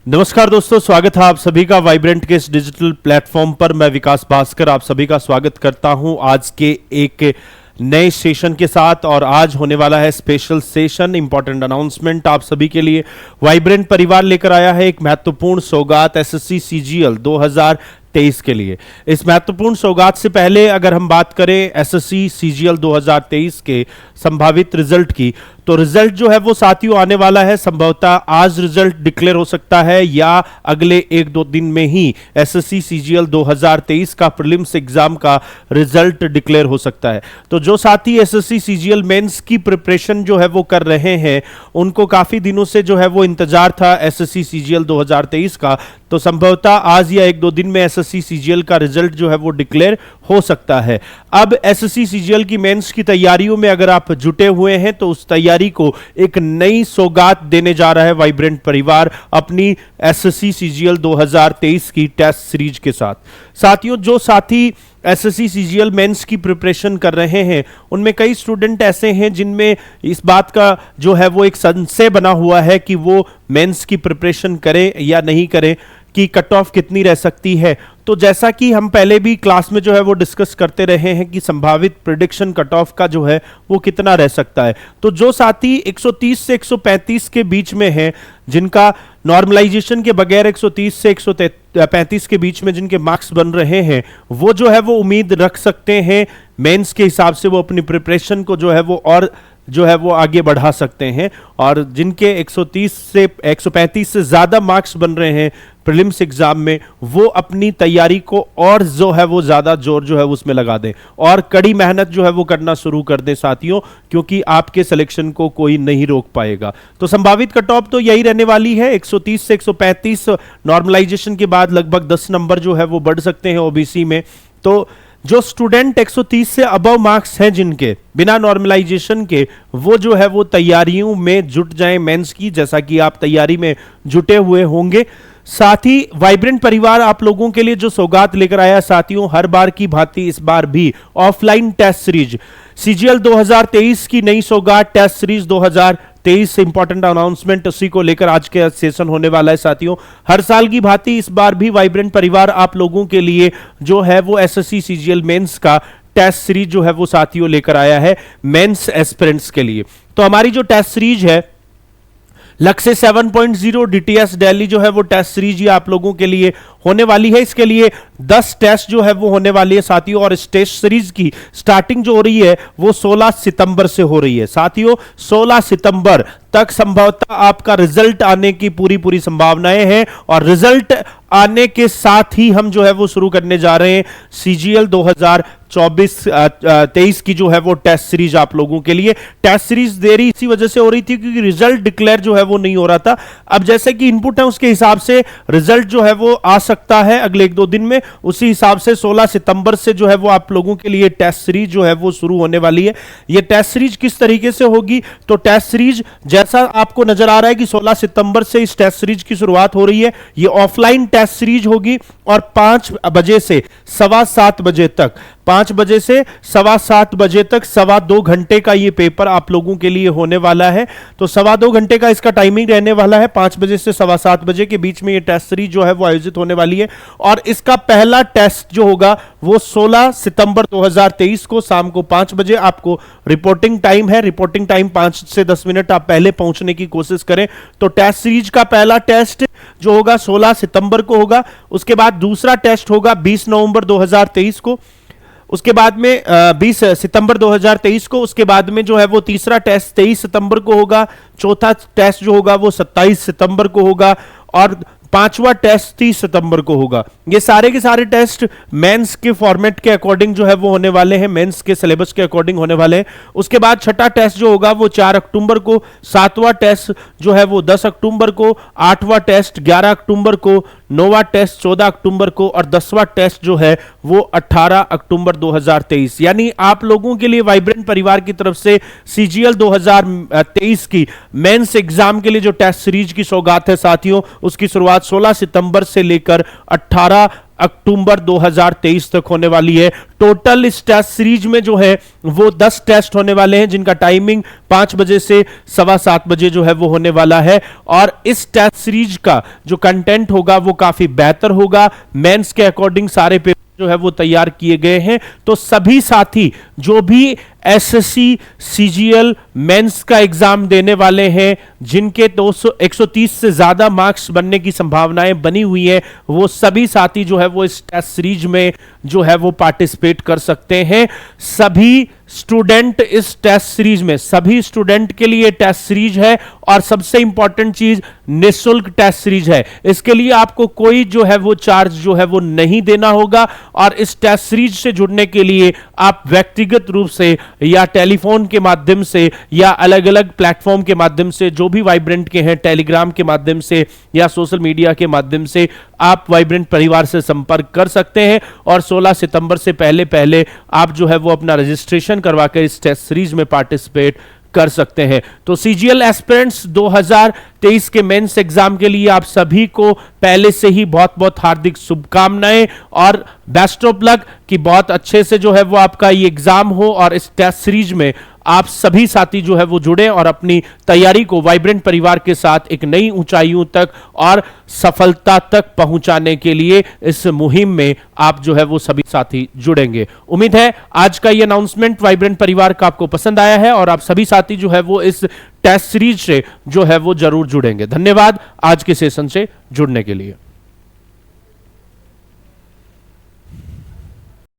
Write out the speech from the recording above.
नमस्कार दोस्तों, स्वागत है आप सभी का वाइब्रेंट के इस डिजिटल प्लेटफॉर्म पर। मैं विकास भास्कर आप सभी का स्वागत करता हूं आज के एक नए सेशन के साथ। और आज होने वाला है स्पेशल सेशन। इंपॉर्टेंट अनाउंसमेंट आप सभी के लिए वाइब्रेंट परिवार लेकर आया है एक महत्वपूर्ण सौगात एसएससी सीजीएल 2023 के लिए। इस महत्वपूर्ण सौगात से पहले अगर हम बात करें एसएससी सीजीएल 2023 के संभावित रिजल्ट की, तो रिजल्ट जो है वो साथियों आने वाला है। संभवतः आज रिजल्ट डिक्लेयर हो सकता है या अगले एक दो दिन में ही एसएससी सीजीएल 2023 का प्रीलिम्स एग्जाम का रिजल्ट डिक्लेयर हो सकता है। तो जो साथी एसएससी सीजीएल मेंस की प्रिपरेशन जो है वो कर रहे हैं, उनको काफी दिनों से जो है वो इंतजार था एसएससी सीजीएल 2023 का, तो संभवतः आज या एक दो दिन में एसएससी सीजीएल का रिजल्ट जो है वो डिक्लेयर हो सकता है। अब एसएससी सीजीएल की मेंस की तैयारियों में अगर आप जुटे हुए हैं तो उस तैयारी को एक नई सौगात देने जा रहा है वाइब्रेंट परिवार अपनी एसएससी सीजीएल 2023 की टेस्ट सीरीज के साथ। साथियों, जो साथी एसएससी सीजीएल मेंस की प्रिपरेशन कर रहे हैं, उनमें कई स्टूडेंट ऐसे हैं जिनमें इस बात का जो है वो एक संशय बना हुआ है कि वो मेंस की प्रिपरेशन करें या नहीं करें, कि कट ऑफ कितनी रह सकती है। तो जैसा कि हम पहले भी क्लास में जो है वो डिस्कस करते रहे हैं कि संभावित प्रेडिक्शन कट ऑफ का जो है वो कितना रह सकता है। तो जो साथी 130 से 135 के बीच में हैं, जिनका नॉर्मलाइजेशन के बगैर 130 से 135 के बीच में जिनके मार्क्स बन रहे हैं, वो जो है वो उम्मीद रख सकते हैं मेंस के हिसाब से वो अपनी प्रिपरेशन को जो है वो और जो है वो आगे बढ़ा सकते हैं। और जिनके 130 से 135 से ज्यादा मार्क्स बन रहे हैं प्रीलिम्स एग्जाम में, वो अपनी तैयारी को और जो है वो ज्यादा जोर जो है उसमें लगा दें और कड़ी मेहनत जो है वो करना शुरू कर दें साथियों, क्योंकि आपके सिलेक्शन को कोई नहीं रोक पाएगा। तो संभावित कट ऑफ तो यही रहने वाली है 130 से 135। नॉर्मलाइजेशन के बाद लगभग 10 नंबर जो है वो बढ़ सकते हैं ओबीसी में। तो जो स्टूडेंट 130 से अबव मार्क्स हैं जिनके बिना नॉर्मलाइजेशन के, वो जो है वो तैयारियों में जुट जाएं मेंस की, जैसा कि आप तैयारी में जुटे हुए होंगे। साथ ही वाइब्रेंट परिवार आप लोगों के लिए जो सौगात लेकर आया साथियों, हर बार की भांति इस बार भी ऑफलाइन टेस्ट सीरीज सीजीएल 2023 की नई सौगात टेस्ट सीरीज 2023 से इंपॉर्टेंट अनाउंसमेंट, उसी को लेकर आज के सेशन होने वाला है साथियों। हर साल की भांति इस बार भी वाइब्रेंट परिवार आप लोगों के लिए जो है वो एसएससी सीजीएल मेंस का टेस्ट सीरीज जो है वो साथियों लेकर आया है मेंस एस्पिरेंट्स के लिए। तो हमारी जो टेस्ट सीरीज है लक्ष्य 7.0 डीटीएस दिल्ली जो है वो टेस्ट सीरीज ये आप लोगों के लिए होने वाली है। इसके लिए 10 टेस्ट जो है वो होने वाली है साथियों, और इस टेस्ट सीरीज की स्टार्टिंग जो हो रही है वो 16 सितंबर से हो रही है साथियों। 16 सितंबर तक संभवतः आपका रिजल्ट आने की पूरी संभावनाएं हैं, और रिजल्ट आने के साथ ही हम जो है वो शुरू करने जा रहे हैं सीजीएल 2024-23 की जो है वो टेस्ट सीरीज आप लोगों के लिए। टेस्ट सीरीज देरी इसी वजह से हो रही थी क्योंकि रिजल्ट डिक्लेयर जो है वो नहीं हो रहा था। अब जैसे कि इनपुट है उसके हिसाब से रिजल्ट जो है वो आ सकता है अगले एक दो दिन में, उसी हिसाब से 16 सितंबर से जो है वो आप लोगों के लिए टेस्ट सीरीज जो है वो शुरू होने वाली है। ये टेस्ट सीरीज किस तरीके से होगी, तो टेस्ट सीरीज जैसा आपको नजर आ रहा है कि 16 सितंबर से इस टेस्ट सीरीज की शुरुआत हो रही है। ये ऑफलाइन टेस्ट सीरीज होगी और 5 बजे से 7:15 बजे तक, 5 बजे से 7:15 बजे तक 2.25 घंटे का ये पेपर आप लोगों के लिए होने वाला है। तो 2.25 घंटे का इसका टाइमिंग रहने वाला है। 5 बजे से 7:15 बजे के बीच में ये टेस्ट सीरीज जो है वो आयोजित होने वाली है। और इसका पहला टेस्ट जो होगा वो 16 सितंबर 2023 को शाम को 5 बजे आपको रिपोर्टिंग टाइम है। रिपोर्टिंग टाइम 5 से 10 मिनट आप पहले पहुंचने की कोशिश करें। तो टेस्ट सीरीज का पहला टेस्ट जो होगा 16 सितंबर को होगा। उसके बाद दूसरा टेस्ट होगा 20 नवंबर 2023 को। उसके बाद में 20 सितंबर 2023 को। उसके बाद में जो है वो तीसरा टेस्ट 23 सितंबर को होगा। चौथा टेस्ट जो होगा वो 27 सितंबर को होगा, और पांचवा टेस्ट 30 सितंबर को होगा। ये सारे के सारे टेस्ट मेंस के फॉर्मेट के अकॉर्डिंग जो है वो होने वाले हैं, मेंस के सिलेबस के अकॉर्डिंग होने वाले हैं। उसके बाद छठा टेस्ट जो होगा वो 4 अक्टूबर को, 7वां टेस्ट जो है वो 10 अक्टूबर को, 8वां टेस्ट 11 अक्टूबर को, 9वां टेस्ट 14 अक्टूबर को, और 10वां टेस्ट जो है वो 18 अक्टूबर 2023। यानी आप लोगों के लिए वाइब्रेंट परिवार की तरफ से सीजीएल 2023 की मेंस एग्जाम के लिए जो टेस्ट सीरीज की सौगात है साथियों, उसकी शुरुआत 16 सितंबर से लेकर 18 अक्टूबर 2023 तक होने वाली है। टोटल इस टेस्ट सीरीज में जो है वो 10 टेस्ट होने वाले हैं, जिनका टाइमिंग 5 बजे से 7:15 बजे जो है वो होने वाला है। और इस टेस्ट सीरीज का जो कंटेंट होगा वो काफी बेहतर होगा। मेंस के अकॉर्डिंग सारे पेपर जो है वो तैयार किए गए हैं। तो सभी साथी जो भी एसएससी सीजीएल मेंस का एग्जाम देने वाले हैं, जिनके 130 से ज्यादा मार्क्स बनने की संभावनाएं बनी हुई है, वो सभी साथी जो है वो इस टेस्ट सीरीज में जो है वो पार्टिसिपेट कर सकते हैं। सभी स्टूडेंट इस टेस्ट सीरीज में, सभी स्टूडेंट के लिए टेस्ट सीरीज है और सबसे इंपॉर्टेंट चीज निःशुल्क टेस्ट सीरीज है। इसके लिए आपको कोई जो है वो चार्ज जो है वो नहीं देना होगा। और इस टेस्ट सीरीज से जुड़ने के लिए आप व्यक्तिगत रूप से या टेलीफोन के माध्यम से या अलग अलग प्लेटफॉर्म के माध्यम से, जो भी वाइब्रेंट के हैं, टेलीग्राम के माध्यम से या सोशल मीडिया के माध्यम से आप वाइब्रेंट परिवार से संपर्क कर सकते हैं। और 16 सितंबर से पहले पहले आप जो है वो अपना रजिस्ट्रेशन करवाकर इस टेस्ट सीरीज में पार्टिसिपेट कर सकते हैं। तो सीजीएल एस्पिरेंट्स 2023 के मेंस एग्जाम के लिए आप सभी को पहले से ही बहुत बहुत हार्दिक शुभकामनाएं और बेस्ट ऑफ लक कि बहुत अच्छे से जो है वो आपका ये एग्जाम हो और इस टेस्ट सीरीज में आप सभी साथी जो है वो जुड़े और अपनी तैयारी को वाइब्रेंट परिवार के साथ एक नई ऊंचाइयों तक और सफलता तक पहुंचाने के लिए इस मुहिम में आप जो है वो सभी साथी जुड़ेंगे। उम्मीद है आज का ये अनाउंसमेंट वाइब्रेंट परिवार का आपको पसंद आया है और आप सभी साथी जो है वो इस टेस्ट सीरीज से जो है वो जरूर जुड़ेंगे। धन्यवाद आज के सेशन से जुड़ने के लिए।